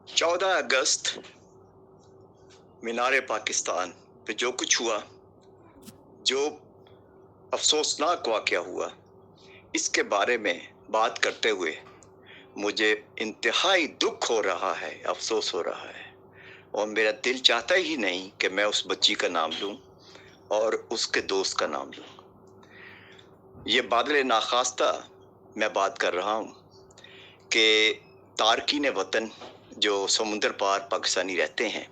14 अगस्त मीनार पाकिस्तान पे जो कुछ हुआ, जो अफसोसनाक वाक़या हुआ, इसके बारे में बात करते हुए मुझे इंतहाई दुख हो रहा है, अफसोस हो रहा है, और मेरा दिल चाहता ही नहीं कि मैं उस बच्ची का नाम लूं और उसके दोस्त का नाम लूं। ये बादल नाखास्ता मैं बात कर रहा हूं कि तारकीन वतन जो समुंदर पार पाकिस्तानी रहते हैं,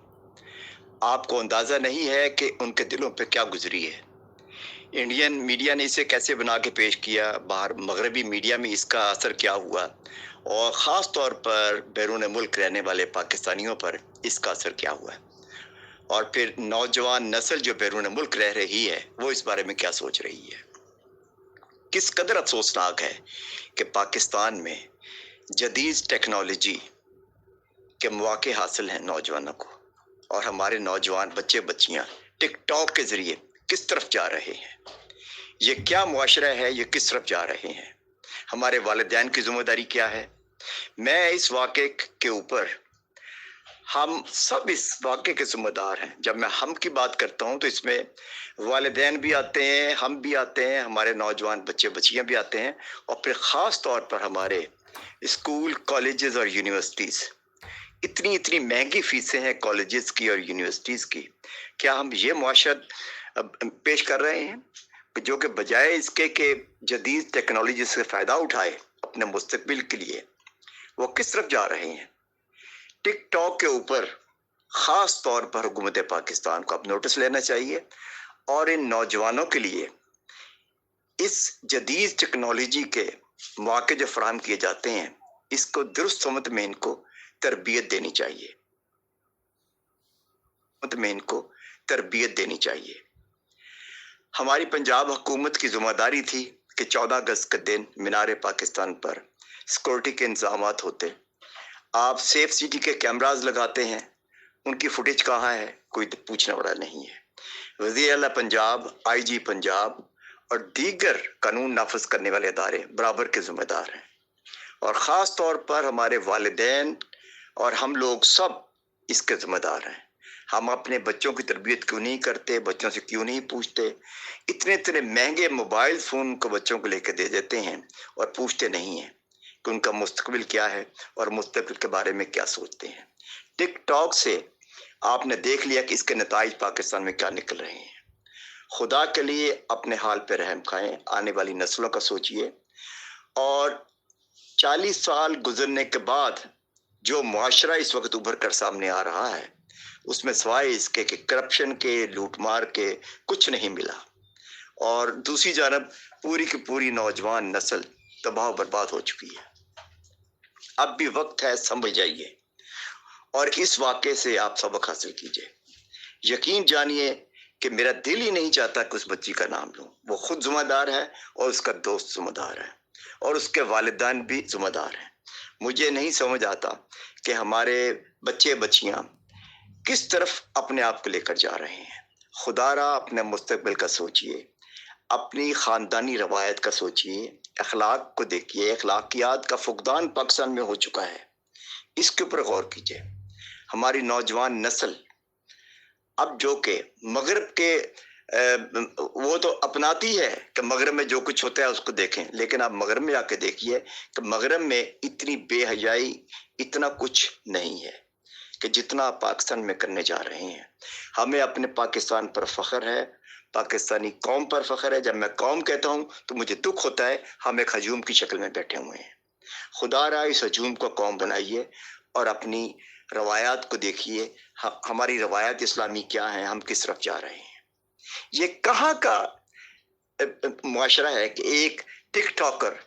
आपको अंदाजा नहीं है कि उनके दिलों पे क्या गुजरी है। इंडियन मीडिया ने इसे कैसे बना के पेश किया, बाहर मगरबी मीडिया में इसका असर क्या हुआ, और ख़ास तौर पर बैरून मुल्क रहने वाले पाकिस्तानियों पर इसका असर क्या हुआ, और फिर नौजवान नस्ल जो बैरून मुल्क रह रही है वो इस बारे में क्या सोच रही है। किस कदर अफसोसनाक है कि पाकिस्तान में जदीद टेक्नोलॉजी के मौके हासिल हैं नौजवानों को, और हमारे नौजवान बच्चे बच्चियां टिकटॉक के ज़रिए किस तरफ जा रहे हैं। ये क्या मुआशरा है, ये किस तरफ जा रहे हैं। हमारे वालिदैन की जिम्मेदारी क्या है। मैं इस वाक़े के ऊपर, हम सब इस वाक़े के जिम्मेदार हैं। जब मैं हम की बात करता हूं तो इसमें वालिदैन भी आते हैं, हम भी आते हैं, हमारे नौजवान बच्चे बच्चियां भी आते हैं, और फिर ख़ास तौर पर हमारे स्कूल, कॉलेजेस और यूनिवर्सिटीज़। इतनी इतनी महंगी फीसें हैं कॉलेजेस की और यूनिवर्सिटीज़ की। क्या हम ये मुआशरत पेश कर रहे हैं जो कि बजाय इसके कि जदीद टेक्नोलॉजी से फ़ायदा उठाए अपने मुस्तकबिल के लिए, वो किस तरफ जा रहे हैं। टिकटॉक के ऊपर ख़ास तौर पर हुकूमत पाकिस्तान को अब नोटिस लेना चाहिए, और इन नौजवानों के लिए इस जदीद टेक्नोलॉजी के मौके जो फराहम किए जाते हैं, इसको दुरुस्त समत में इनको तरबियत देनी चाहिए, इनको तरबियत देनी चाहिए। हमारी पंजाब हुकूमत की जिम्मेदारी थी कि 14 अगस्त के दिन मीनार पाकिस्तान पर सिक्योरिटी के इंतजामात होते। आप सेफ सिटी के कैमराज लगाते हैं, उनकी फुटेज कहाँ है, कोई पूछने वाला नहीं है। वज़ीर आला पंजाब, आईजी पंजाब और दीगर कानून नाफिज करने वाले अदारे बराबर के जिम्मेदार हैं, और ख़ास तौर पर हमारे वालिदैन और हम लोग सब इसके जिम्मेदार हैं। हम अपने बच्चों की तरबियत क्यों नहीं करते, बच्चों से क्यों नहीं पूछते। इतने इतने महंगे मोबाइल फ़ोन को बच्चों को लेकर दे देते हैं और पूछते नहीं हैं कि उनका मुस्तकबिल क्या है और मुस्तकबिल के बारे में क्या सोचते हैं। टिकटॉक से आपने देख लिया कि इसके नताइज पाकिस्तान में क्या निकल रहे हैं। खुदा के लिए अपने हाल पे रहम खाएं, आने वाली नस्लों का सोचिए। और 40 साल गुजरने के बाद जो मुआशरा इस वक्त उभर कर सामने आ रहा है, उसमें सिवाय इसके कि करप्शन के, लूटमार के कुछ नहीं मिला, और दूसरी जानब पूरी की पूरी नौजवान नस्ल तबाह बर्बाद हो चुकी है। अब भी वक्त है, समझ जाइए और इस वाक़े से आप सबक हासिल कीजिए। यकीन जानिए कि मेरा दिल ही नहीं चाहता कि उस बच्ची का नाम लूं। वो खुद जिम्मेदार है और उसका दोस्त जिम्मेदार है और उसके वालिदैन भी जिम्मेदार हैं। मुझे नहीं समझ आता कि हमारे बच्चे बच्चियां किस तरफ अपने आप को लेकर जा रहे हैं। खुदारा अपने मुस्तकबिल का सोचिए, अपनी ख़ानदानी रवायत का सोचिए, अखलाक को देखिए। अखलाकियात का फुकदान पाकिस्तान में हो चुका है, इसके ऊपर गौर कीजिए। हमारी नौजवान नस्ल अब जो कि मगरब के वो तो अपनाती है कि मगरब में जो कुछ होता है उसको देखें, लेकिन आप मगरब में आके देखिए कि मगरब में इतनी बेहयाई, इतना कुछ नहीं है कि जितना आप पाकिस्तान में करने जा रहे हैं। हमें अपने पाकिस्तान पर फख्र है, पाकिस्तानी कौम पर फख्र है। जब मैं कौम कहता हूँ तो मुझे दुख होता है, हम एक हजूम की शक्ल में बैठे हुए हैं। खुदा रहा इस हजूम को कौम बनाइए और अपनी रवायात को देखिए। हमारी रवायात इस्लामी क्या है, हम किस तरफ जा रहे हैं। ये कहाँ का मुआशरा है कि एक टिकटॉकर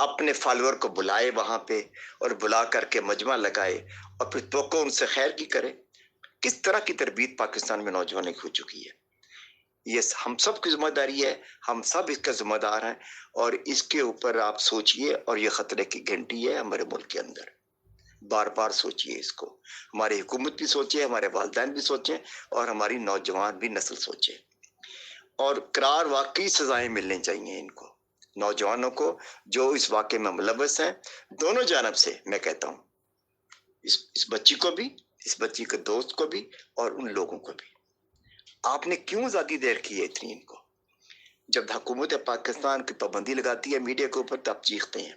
अपने फॉलोअर को बुलाए वहां पे और बुला करके मजमा लगाए और फिर तो उनसे खैर की करे। किस तरह की तरबियत पाकिस्तान में नौजवानों की हो चुकी है। ये हम सब की जिम्मेदारी है, हम सब इसका जिम्मेदार हैं, और इसके ऊपर आप सोचिए। और ये खतरे की घंटी है हमारे मुल्क के अंदर, बार बार सोचिए इसको। हमारी हुकूमत भी सोचे, हमारे वालिदैन भी सोचें, और हमारी नौजवान भी नस्ल सोचे। और करार वाकई सजाएं मिलनी चाहिए इनको, नौजवानों को जो इस वाक़े में मुलव्वस हैं, दोनों जानब से। मैं कहता हूँ इस बच्ची को भी, इस बच्ची के दोस्त को भी और उन लोगों को भी। आपने क्यों आजादी दे रखी है इतनी इनको? जब हुकूमत पाकिस्तान की पाबंदी लगाती है मीडिया के ऊपर, तब चीखते हैं,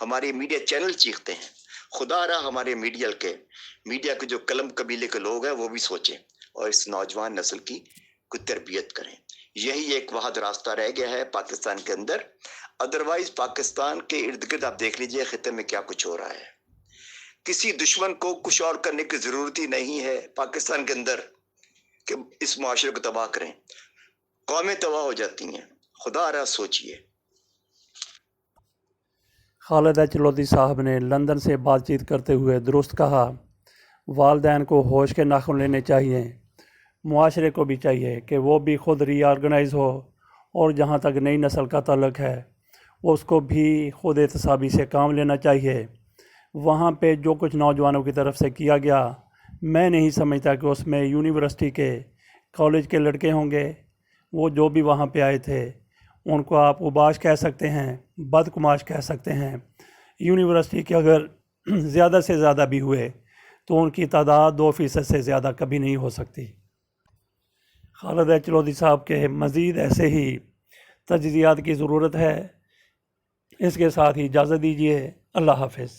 हमारे मीडिया चैनल चीखते हैं। खुदा रहा हमारे मीडिया के जो कलम कबीले के लोग हैं वो भी सोचें और इस नौजवान नस्ल की कुछ तरबियत करें। यही एक वाहद रास्ता रह गया है पाकिस्तान के अंदर। अदरवाइज पाकिस्तान के इर्द गिर्द आप देख लीजिए खिते में क्या कुछ हो रहा है। किसी दुश्मन को कुछ और करने की जरूरत ही नहीं है पाकिस्तान के अंदर कि इस मुआशरे को तबाह करें। कौमें तबाह हो जाती हैं। खुदा रहा सोचिए। खालिद चलौदी साहब ने लंदन से बातचीत करते हुए दुरुस्त कहा, वालिदैन को होश के नाखून लेने चाहिए, मुआशरे को भी चाहिए कि वो भी ख़ुद रीऑर्गेनाइज़ हो, और जहाँ तक नई नस्ल का ताल्लुक़ है उसको भी ख़ुद एहतसाबी से काम लेना चाहिए। वहाँ पे जो कुछ नौजवानों की तरफ से किया गया, मैं नहीं समझता कि उसमें यूनिवर्सिटी के कॉलेज के लड़के होंगे। वो जो भी वहाँ पे आए थे उनको आप उबाश कह सकते हैं, बदकुमाश कह सकते हैं। यूनिवर्सिटी के अगर ज़्यादा से ज़्यादा भी हुए तो उनकी तादाद 2% से ज़्यादा कभी नहीं हो सकती। खालिद चलौदी साहब के मज़ीद ऐसे ही तजज़ियात की ज़रूरत है। इसके साथ ही इजाज़त दीजिए। अल्लाह हाफ़िज़।